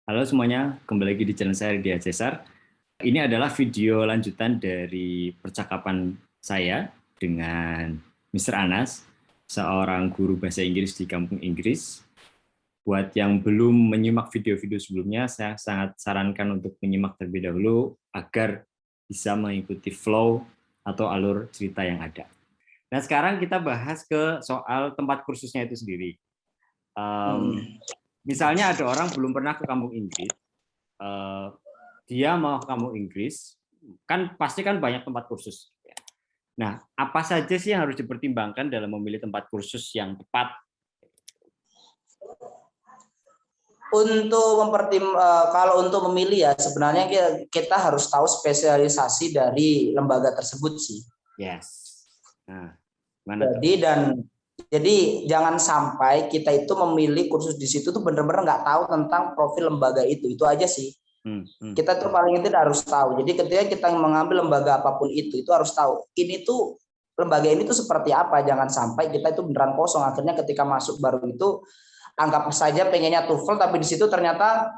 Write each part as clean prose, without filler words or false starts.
Halo semuanya, kembali lagi di channel saya Ridya Cesar. Ini adalah video lanjutan dari percakapan saya dengan Mr. Anas, seorang guru bahasa Inggris di kampung Inggris. Buat yang belum menyimak video-video sebelumnya, saya sangat sarankan untuk menyimak terlebih dahulu agar bisa mengikuti flow atau alur cerita yang ada. Nah, sekarang kita bahas ke soal tempat kursusnya itu sendiri. Misalnya ada orang belum pernah ke kampung Inggris, dia mau ke kampung Inggris, kan pasti kan banyak tempat kursus. Nah, apa saja sih yang harus dipertimbangkan dalam memilih tempat kursus yang tepat? Kalau untuk memilih ya sebenarnya kita harus tahu spesialisasi dari lembaga tersebut sih. Yes. Nah, jadi jangan sampai kita itu memilih kursus di situ tuh benar-benar nggak tahu tentang profil lembaga itu aja sih. Kita tuh paling tidak harus tahu. Jadi ketika kita mengambil lembaga apapun itu harus tahu ini tuh lembaga ini tuh seperti apa. Jangan sampai kita itu beneran kosong. Akhirnya ketika masuk baru itu anggap saja pengennya TOEFL tapi di situ ternyata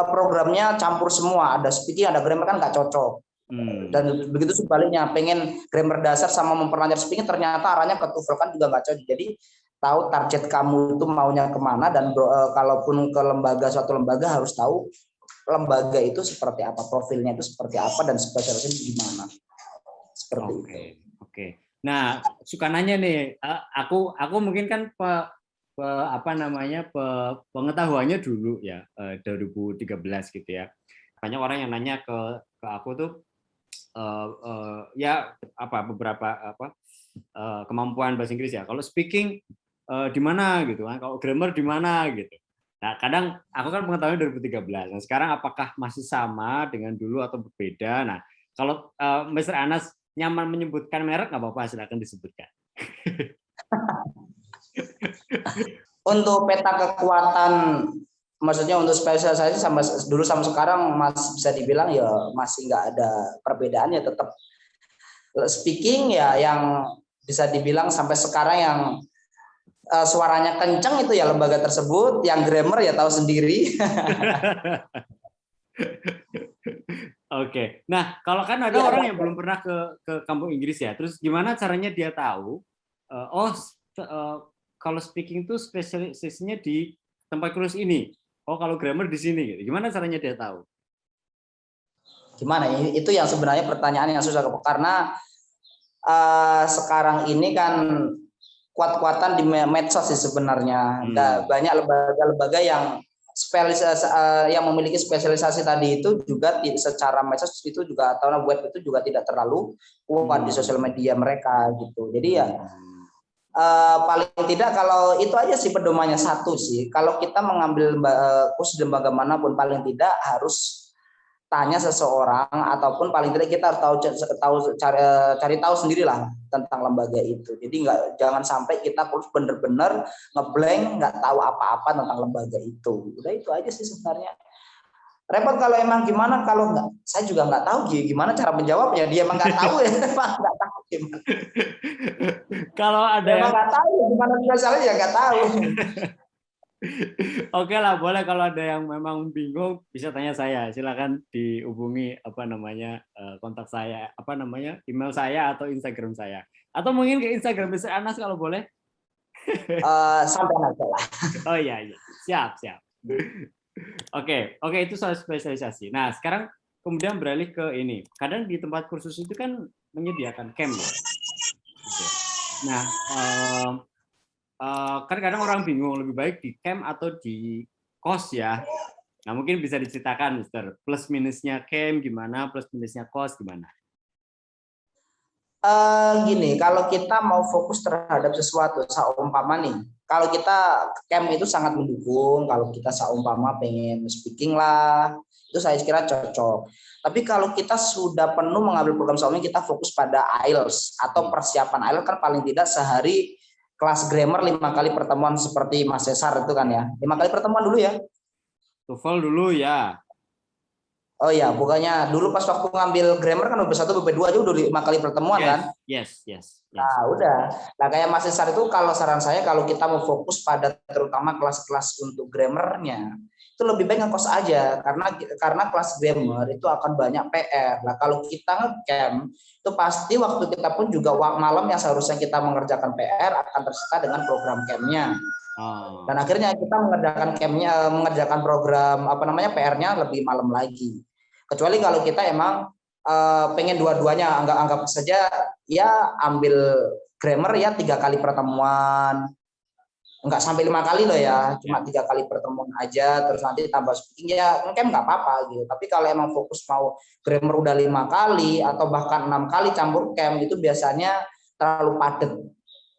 programnya campur semua. Ada speaking, ada grammar, kan nggak cocok. Dan begitu sebaliknya, pengen grammar dasar sama memperlancar speaking ternyata arahnya ke TOEFL, kan juga nggak cocok. Jadi tahu target kamu itu maunya kemana, dan kalaupun ke suatu lembaga harus tahu lembaga itu seperti apa, profilnya itu seperti apa, dan spesialisnya gimana. Seperti itu. Oke. Nah, suka nanya nih, aku mungkin kan pengetahuannya dulu ya, 2013 gitu ya. Banyak orang yang nanya ke aku tuh beberapa kemampuan bahasa Inggris ya. Kalau speaking di mana gitu kan, kalau grammar di mana gitu. Nah, kadang aku kan pengetahuan 2013. Nah, sekarang apakah masih sama dengan dulu atau berbeda? Nah, kalau Mr. Anas nyaman menyebutkan merek, nggak apa-apa, silakan disebutkan. Untuk peta kekuatan, maksudnya untuk spesialisasi sama dulu sama sekarang masih bisa dibilang ya masih nggak ada perbedaan, ya tetap speaking ya yang bisa dibilang sampai sekarang yang suaranya kenceng itu ya lembaga tersebut. Yang grammar ya tahu sendiri. Oke. Nah, kalau kan ada orang yang belum pernah ke kampung Inggris ya, terus gimana caranya dia tahu? Kalau speaking itu spesialisasinya di tempat kursus ini. Oh, kalau grammar di sini. Gitu. Gimana caranya dia tahu? Gimana? Itu yang sebenarnya pertanyaan yang susah, karena sekarang ini kan kuat-kuatan di medsos sih sebenarnya. Banyak lembaga-lembaga yang yang memiliki spesialisasi tadi itu juga secara medsos itu juga, atau web itu juga tidak terlalu kuat di sosial media mereka gitu. Jadi ya paling tidak kalau itu aja sih pedomannya, satu sih. Kalau kita mengambil kursus di lembaga manapun, paling tidak harus tanya seseorang, ataupun paling tidak kita harus cari tahu sendirilah tentang lembaga itu. Jadi jangan sampai kita kursus bener-bener ngeblank, nggak tahu apa-apa tentang lembaga itu. Udah itu aja sih sebenarnya. Repot kalau emang gimana, kalau nggak, saya juga nggak tahu gimana cara menjawabnya. Dia emang nggak tahu ya, nggak tahu gimana. Kalau ada yang nggak tahu gimana biasanya ya nggak tahu. Oke lah, boleh. Kalau ada yang memang bingung bisa tanya saya. Silakan dihubungi kontak saya, email saya atau Instagram saya. Atau mungkin ke Instagram Mr. Anas kalau boleh. Sampai nanti lah. Oh iya, siap. Oke, itu soal spesialisasi. Nah, sekarang kemudian beralih ke ini. Kadang di tempat kursus itu kan menyediakan camp. Oke. Nah, kan kadang orang bingung lebih baik di camp atau di kos ya. Nah, mungkin bisa diceritakan, Mister, plus minusnya camp gimana, plus minusnya kos gimana? Gini, kalau kita mau fokus terhadap sesuatu, seumpama nih, kalau kita camp itu sangat mendukung. Kalau kita seumpama pengen speaking lah, itu saya kira cocok. Tapi kalau kita sudah penuh mengambil program sebelumnya, kita fokus pada IELTS atau persiapan IELTS, kan paling tidak sehari kelas grammar 5 kali pertemuan seperti Mas Cesar itu kan ya. 5 kali pertemuan dulu ya. TOEFL dulu ya. Oh iya, bukannya dulu pas waktu ngambil grammar kan B1, B2 aja udah 5 kali pertemuan kan? Yes. Nah, udah. Nah, kayak Mas Cesar itu, kalau saran saya kalau kita mau fokus pada terutama kelas-kelas untuk grammarnya, itu itu lebih baik ngekos aja karena kelas grammar itu akan banyak PR. Nah, kalau kita ngecamp itu pasti waktu kita pun juga malam yang seharusnya kita mengerjakan PR akan tersita dengan program campnya. Dan akhirnya kita mengerjakan program PR-nya lebih malam lagi. Kecuali kalau kita emang pengen dua-duanya, anggap saja ya ambil grammar ya 3 kali pertemuan, nggak sampai 5 kali loh ya, cuma 3 kali pertemuan aja, terus nanti tambah speaking ya mungkin nggak apa-apa gitu. Tapi kalau emang fokus mau grammar udah 5 kali atau bahkan 6 kali campur camp itu biasanya terlalu padat.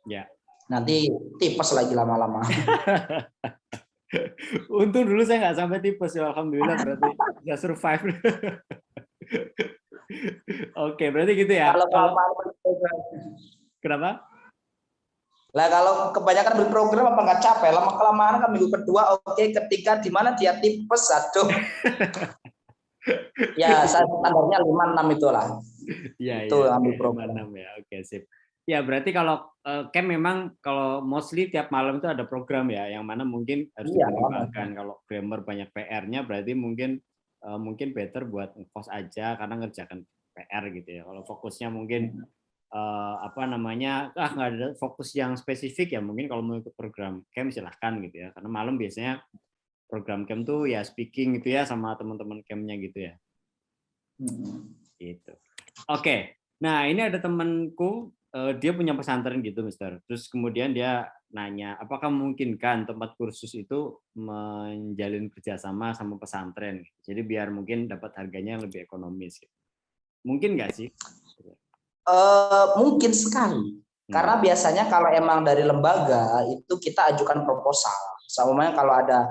Ya. Nanti tipes lagi lama-lama. Untung dulu saya nggak sampai tipes ya, alhamdulillah, berarti bisa survive. Oke, berarti gitu ya. Kenapa? Lah kalau kebanyakan berprogram apa nggak capek? Lama-kelamaan kan minggu kedua ketiga di mana dia tipes, aduh. Ya standarnya 5-6 itulah. Ya, itu ya, ambil program. 5-6 ya. Oke, sip. Ya, berarti kalau camp memang kalau mostly tiap malam itu ada program ya, yang mana mungkin harus dipertimbangkan. Kalau grammar banyak PR-nya, berarti mungkin better buat ngekos aja karena ngerjakan PR gitu ya. Kalau fokusnya mungkin nggak ada fokus yang spesifik ya, mungkin kalau mau ikut program camp silahkan gitu ya. Karena malam biasanya program camp tuh ya speaking gitu ya sama teman-teman campnya gitu ya. Gitu. Oke. Nah, ini ada temanku, dia punya pesantren gitu, Mister. Terus kemudian dia nanya, apakah memungkinkan tempat kursus itu menjalin kerjasama sama pesantren? Jadi biar mungkin dapat harganya yang lebih ekonomis. Mungkin nggak sih? Mungkin sekali. Karena biasanya kalau emang dari lembaga itu kita ajukan proposal. Sama kalau ada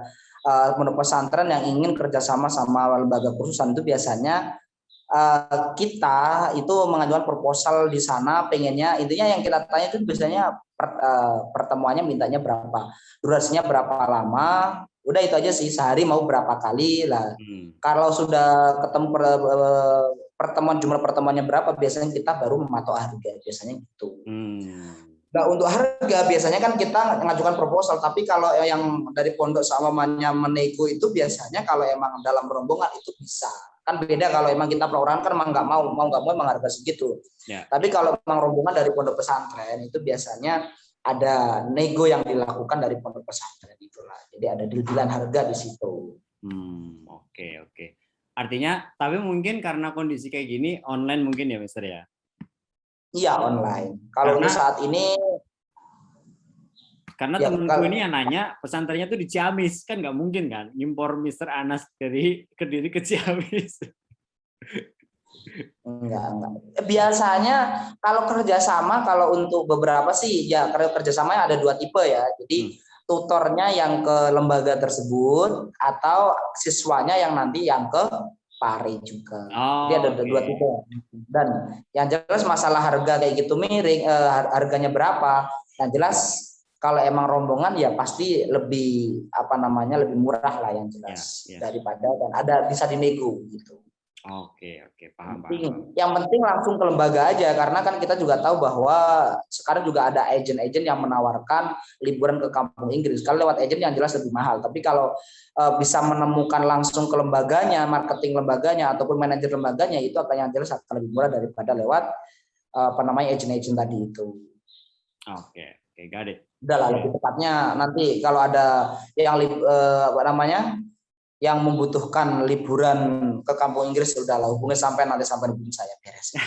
pesantren yang ingin kerjasama sama lembaga kursusan itu biasanya kita itu mengajukan proposal di sana, pengennya intinya yang kita tanya itu biasanya pertemuannya mintanya berapa, durasinya berapa lama, udah itu aja sih, sehari mau berapa kali lah. Kalau sudah ketemu jumlah pertemuannya berapa, biasanya kita baru mematok harga, biasanya gitu. Nah, untuk harga biasanya kan kita mengajukan proposal, tapi kalau yang dari pondok sama menego itu biasanya kalau emang dalam rombongan itu bisa. Kan beda kalau emang kita perorangan kan emang nggak mau emang harga segitu. Ya. Tapi kalau emang rombongan dari pondok pesantren itu biasanya ada nego yang dilakukan dari pondok pesantren itulah. Jadi ada deal-dealan harga di situ. Oke. Artinya, tapi mungkin karena kondisi kayak gini online mungkin ya, Mister ya? Iya, online. Kalau untuk saat ini karena ya, temenku ini yang nanya pesantrennya tuh di Ciamis, kan nggak mungkin kan impor Mister Anas dari Kediri ke Ciamis. Enggak. Biasanya kalau kerjasama, kalau untuk beberapa sih ya kerjasamanya ada 2 tipe ya. Jadi tutornya yang ke lembaga tersebut atau siswanya yang nanti yang ke Pare juga. Jadi ada 2 tipe. Dan yang jelas masalah harga kayak gitu miring, harganya berapa? Yang jelas kalau emang rombongan ya pasti lebih lebih murah lah yang jelas daripada dan ada bisa dinego gitu. Oke, paham. Yang penting langsung ke lembaga aja karena kan kita juga tahu bahwa sekarang juga ada agen-agen yang menawarkan liburan ke kampung Inggris. Kalau lewat agen yang jelas lebih mahal, tapi kalau bisa menemukan langsung ke lembaganya, marketing lembaganya ataupun manajer lembaganya itu akan yang jelas akan lebih murah daripada lewat agen-agen tadi itu. Oke, got it. Udahlah lebih tepatnya nanti kalau ada yang yang membutuhkan liburan ke kampung Inggris udahlah hubungi sampai hubungi saya beres.